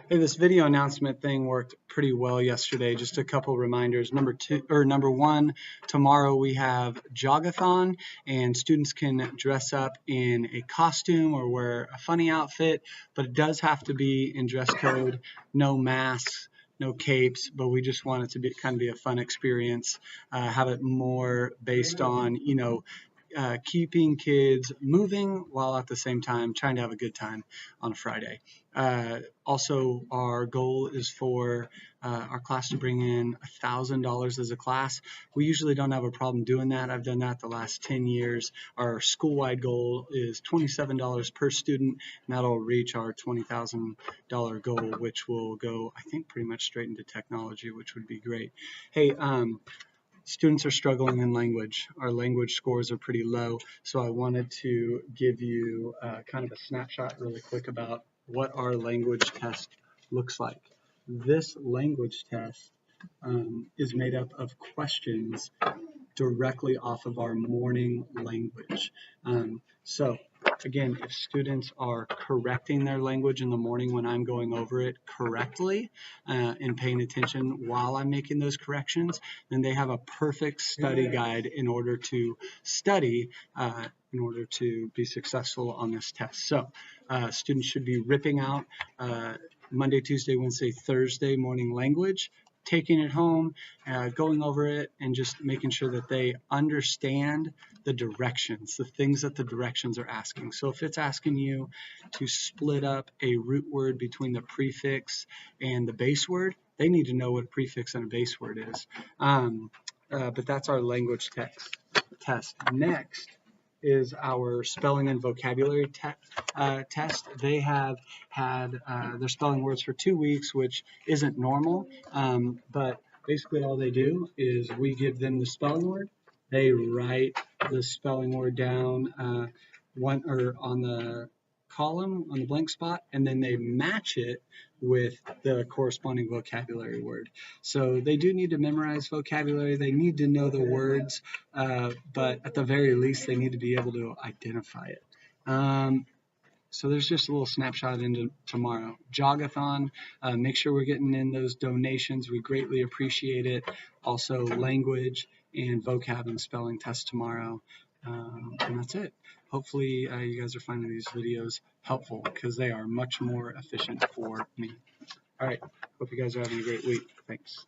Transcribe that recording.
Hey, this video announcement thing worked pretty well yesterday. Just a couple reminders. Number one, tomorrow we have Jogathon, and students can dress up in a costume or wear a funny outfit, but it does have to be in dress code, no masks, no capes, but we just want it to be kind of be a fun experience. Have it more based on, keeping kids moving while at the same time trying to have a good time on a Friday. Also, our goal is for our class to bring in $1,000 as a class. We usually don't have a problem doing that. I've done that the last 10 years. Our school-wide goal is $27 per student, and that'll reach our $20,000 goal, which will go, I think, pretty much straight into technology, which would be great. Hey, students are struggling in language. Our language scores are pretty low, so I wanted to give you kind of a snapshot really quick about what our language test looks like. This language test is made up of questions directly off of our morning language. So again, if students are correcting their language in the morning when I'm going over it correctly and paying attention while I'm making those corrections, then they have a perfect study guide in order to study in order to be successful on this test. So students should be ripping out Monday, Tuesday, Wednesday, Thursday morning language, taking it home, going over it, and just making sure that they understand the directions, the things that the directions are asking. So if it's asking you to split up a root word between the prefix and the base word, they need to know what a prefix and a base word is. But that's our language test. Next is our spelling and vocabulary test. They have had their spelling words for 2 weeks, which isn't normal, but basically all they do is we give them the spelling word. They write the spelling word down on the column on the blank spot, and then they match it with the corresponding vocabulary word. So they do need to memorize vocabulary. They need to know the words, but at the very least, they need to be able to identify it. So there's just a little snapshot into tomorrow. Jogathon, make sure we're getting in those donations. We greatly appreciate it. Also, language and vocab and spelling test tomorrow. And that's it. Hopefully you guys are finding these videos helpful because they are much more efficient for me. All right. Hope you guys are having a great week. Thanks.